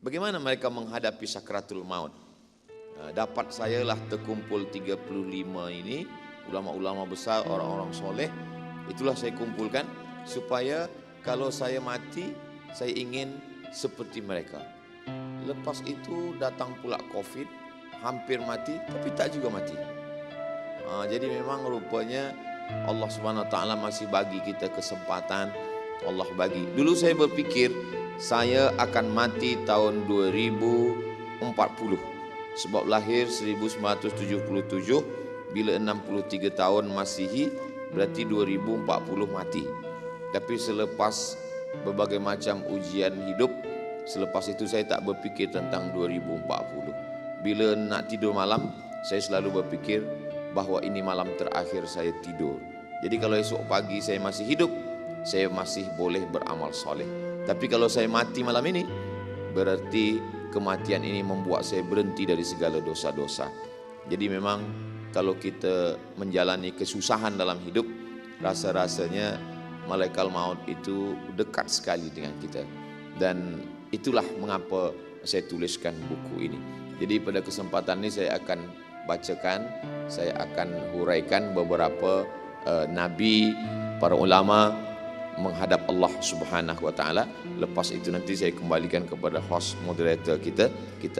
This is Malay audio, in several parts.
Bagaimana mereka menghadapi sakratul maut? Dapat sayalah terkumpul 35 ini, ulama-ulama besar, orang-orang soleh. Itulah saya kumpulkan supaya kalau saya mati, saya ingin seperti mereka. Lepas itu datang pula COVID, hampir mati, tapi tak juga mati. Jadi memang rupanya Allah Subhanahu Wa Taala masih bagi kita kesempatan. Allah bagi. Dulu saya berpikir saya akan mati tahun 2040. Sebab lahir 1977, bila 63 tahun Masihi, berarti 2040 mati. Tapi selepas berbagai macam ujian hidup, selepas itu saya tak berfikir tentang 2040. Bila nak tidur malam, saya selalu berfikir bahawa ini malam terakhir saya tidur. Jadi kalau esok pagi saya masih hidup, saya masih boleh beramal soleh. Tapi kalau saya mati malam ini, berarti kematian ini membuat saya berhenti dari segala dosa-dosa. Jadi memang kalau kita menjalani kesusahan dalam hidup, rasa-rasanya malaikat maut itu dekat sekali dengan kita. Dan itulah mengapa saya tuliskan buku ini. Jadi pada kesempatan ini saya akan bacakan, saya akan huraikan beberapa nabi, para ulama menghadap Allah Subhanahu Wa Taala. Lepas itu nanti saya kembalikan kepada host moderator kita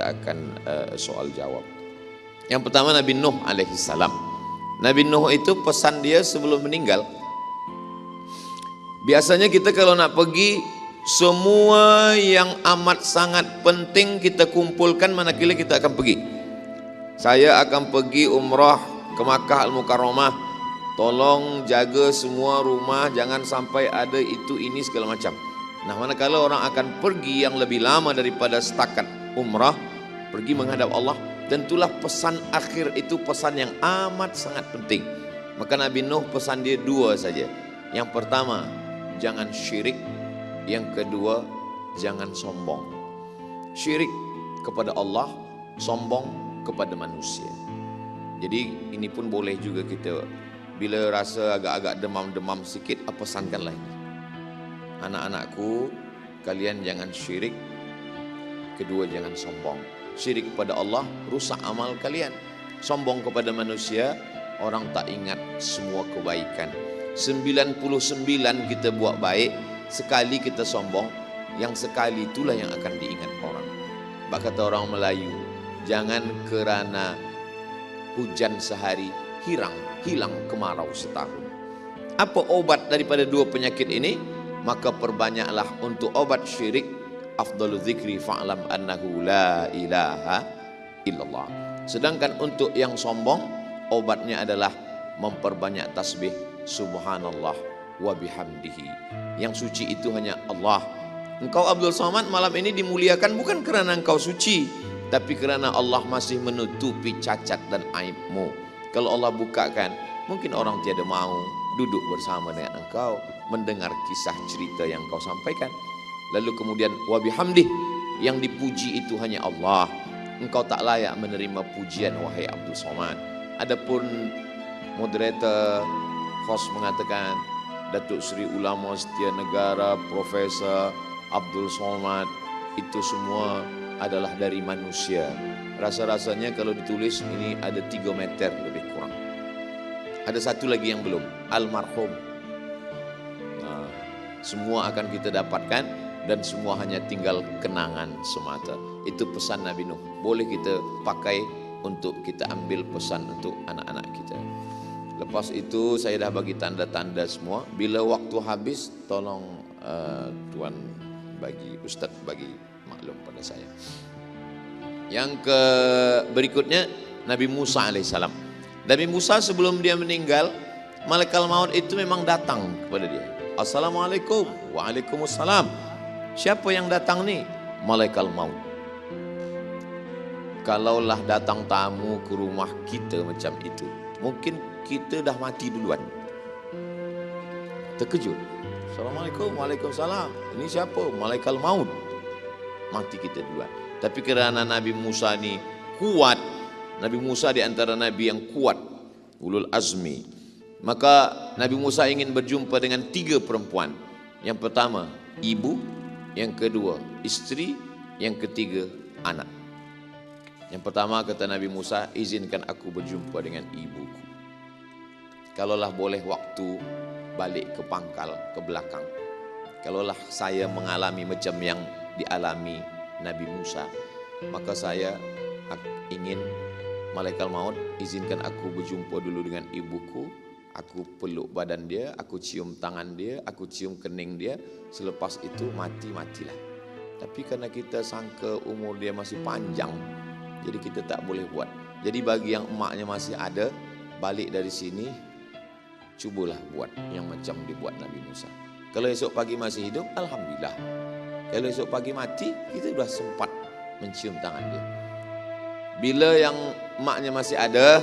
akan soal jawab. Yang pertama Nabi Nuh alaihi salam. Nabi Nuh itu pesan dia sebelum meninggal. Biasanya kita kalau nak pergi, semua yang amat sangat penting kita kumpulkan manakala kita akan pergi. Saya akan pergi umrah ke Makkah Al-Mukarramah. Tolong jaga semua rumah, jangan sampai ada itu ini segala macam. Nah, manakala orang akan pergi yang lebih lama daripada setakat umrah, pergi menghadap Allah, tentulah pesan akhir itu pesan yang amat sangat penting. Maka Nabi Nuh pesan dia dua saja. Yang pertama, jangan syirik. Yang kedua, jangan sombong. Syirik kepada Allah, sombong kepada manusia. Jadi ini pun boleh juga kita, bila rasa agak-agak demam-demam sikit, pesankanlah ini. Anak-anakku, kalian jangan syirik. Kedua, jangan sombong. Syirik kepada Allah, rusak amal kalian. Sombong kepada manusia, orang tak ingat semua kebaikan. 99 kita buat baik, sekali kita sombong, yang sekali itulah yang akan diingat orang. Bak kata orang Melayu, jangan kerana hujan sehari hilang kemarau setahun. Apa obat daripada dua penyakit ini? Maka perbanyaklah untuk obat syirik. Afdalu dzikri fa'lam annahu la ilaha illallah. Sedangkan untuk yang sombong, obatnya adalah memperbanyak tasbih subhanallah wa bihamdihi. Yang suci itu hanya Allah. Engkau Abdul Somad malam ini dimuliakan bukan kerana engkau suci, tapi kerana Allah masih menutupi cacat dan aibmu. Kalau Allah bukakan, mungkin orang tiada mau duduk bersama dengan engkau, mendengar kisah cerita yang kau sampaikan. Lalu kemudian wabihamdih, yang dipuji itu hanya Allah. Engkau tak layak menerima pujian wahai Abdul Somad. Adapun moderator host mengatakan Datuk Seri Ulama Setia Negara Profesor Abdul Somad, itu semua adalah dari manusia. Rasa-rasanya kalau ditulis ini ada 3 meter lebih kurang. Ada satu lagi yang belum, almarhum. Semua akan kita dapatkan dan semua hanya tinggal kenangan semata. Itu pesan Nabi Nuh. Boleh kita pakai untuk kita ambil pesan untuk anak-anak kita. Lepas itu saya dah bagi tanda-tanda semua. Bila waktu habis, tolong Tuan bagi, Ustaz bagi maklum pada saya. Yang berikutnya Nabi Musa alaihissalam. Nabi Musa sebelum dia meninggal, malaikat maut itu memang datang kepada dia. Assalamualaikum. Waalaikumsalam. Siapa yang datang ni? Malaikat maut. Kalaulah datang tamu ke rumah kita macam itu, mungkin kita dah mati duluan. Terkejut. Assalamualaikum. Waalaikumsalam. Ini siapa? Malaikat maut. Mati kita duluan. Tapi kerana Nabi Musa ni kuat, Nabi Musa di antara Nabi yang kuat, ulul azmi, maka Nabi Musa ingin berjumpa dengan 3 perempuan. Yang pertama ibu, yang kedua isteri, yang ketiga anak. Yang pertama kata Nabi Musa, izinkan aku berjumpa dengan ibuku. Kalaulah boleh waktu balik ke pangkal, ke belakang. Kalaulah saya mengalami macam yang dialami Nabi Musa, maka saya ingin malaikat maut izinkan aku berjumpa dulu dengan ibuku. Aku peluk badan dia, aku cium tangan dia, aku cium kening dia. Selepas itu matilah. Tapi karena kita sangka umur dia masih panjang, jadi kita tak boleh buat. Jadi bagi yang emaknya masih ada, balik dari sini, cubalah buat yang macam dibuat Nabi Musa. Kalau esok pagi masih hidup, alhamdulillah. Kalau esok pagi mati, kita sudah sempat mencium tangan dia. Bila yang emaknya masih ada,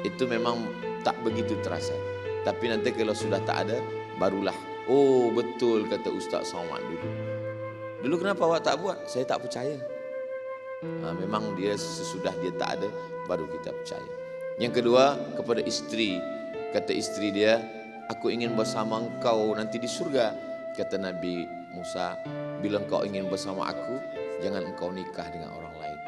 itu memang tak begitu terasa. Tapi nanti kalau sudah tak ada, barulah, oh betul kata Ustaz Somad dulu. Dulu kenapa awak tak buat? Saya tak percaya. Memang dia sesudah dia tak ada, baru kita percaya. Yang kedua, kepada isteri. Kata isteri dia, aku ingin bersama engkau nanti di surga. Kata Nabi Musa, bila engkau ingin bersama aku, jangan engkau nikah dengan orang lain.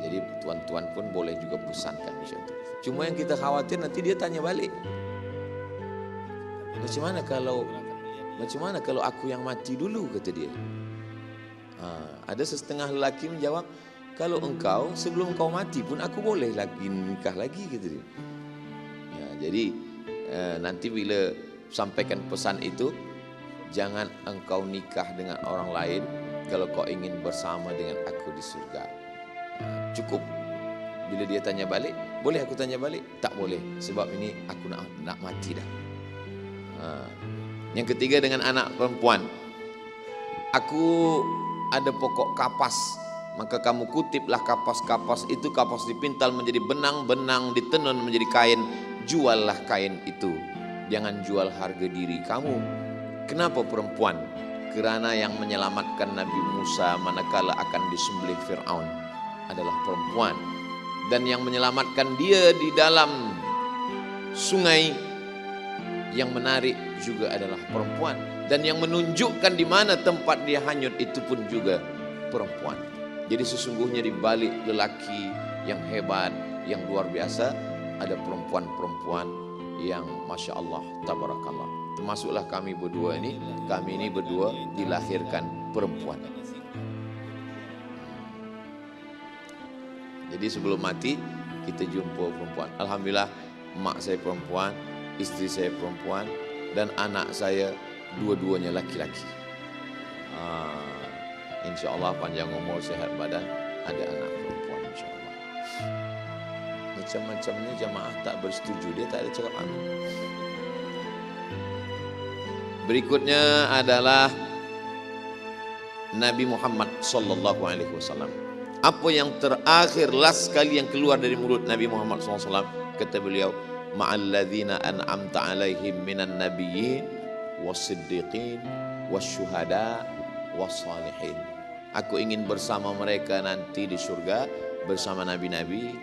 Jadi tuan-tuan pun boleh juga pesankan macam itu. Cuma yang kita khawatir nanti dia tanya balik. Macam mana kalau aku yang mati dulu, kata dia. Ada setengah lelaki menjawab, kalau engkau sebelum engkau mati pun aku boleh lagi nikah lagi, kata dia. Ya, jadi nanti bila sampaikan pesan itu, jangan engkau nikah dengan orang lain kalau kau ingin bersama dengan aku di surga. Cukup. Bila dia tanya balik, boleh aku tanya balik? Tak boleh, sebab ini aku nak mati dah. Yang ketiga dengan anak perempuan. Aku ada pokok kapas, maka kamu kutiplah kapas-kapas itu. Kapas dipintal menjadi benang-benang ditenun menjadi kain. Juallah kain itu, jangan jual harga diri kamu. Kenapa perempuan? Kerana yang menyelamatkan Nabi Musa manakala akan disembelih Fir'aun adalah perempuan, dan yang menyelamatkan dia di dalam sungai yang menarik juga adalah perempuan, dan yang menunjukkan di mana tempat dia hanyut itu pun juga perempuan. Jadi sesungguhnya di balik lelaki yang hebat, yang luar biasa, ada perempuan-perempuan yang Masya Allah, Tabarakallah. Termasuklah kami berdua ini. Kami ini berdua dilahirkan perempuan. Jadi sebelum mati kita jumpa perempuan. Alhamdulillah, mak saya perempuan, isteri saya perempuan, dan anak saya dua-duanya laki-laki. InsyaAllah panjang umur, sehat badan, ada anak perempuan insyaAllah. Macam-macamnya jamaah tak bersetuju, dia tak ada cakap amin. Berikutnya adalah Nabi Muhammad sallallahu alaihi wasallam. Apa yang terakhir last kali yang keluar dari mulut Nabi Muhammad SAW, kata beliau, ma'alladzina an'amta alaihim minan nabiyyin was-siddiqin was-syuhada was-salihin. Aku ingin bersama mereka nanti di surga, bersama nabi-nabi,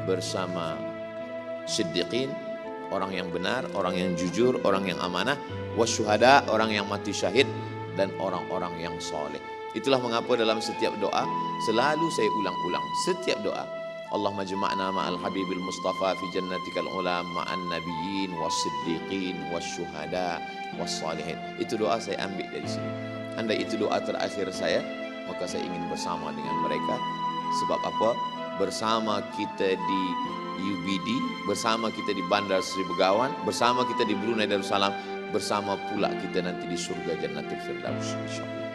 bersama siddiqin, orang yang benar, orang yang jujur, orang yang amanah, was-syuhada, orang yang mati syahid, dan orang-orang yang soleh. Itulah mengapa dalam setiap doa selalu saya ulang-ulang setiap doa, Allahumma jama'na ma'al habibil mustafa fi jannatikal ula ma'an nabiyyin was-siddiqin was-syuhada was-salihin. Itu doa saya ambil dari sini. Andai itu doa terakhir saya, maka saya ingin bersama dengan mereka. Sebab apa? Bersama kita di UBD, bersama kita di Bandar Seri Begawan, bersama kita di Brunei Darussalam, bersama pula kita nanti di surga Jannatul Firdaus insyaallah.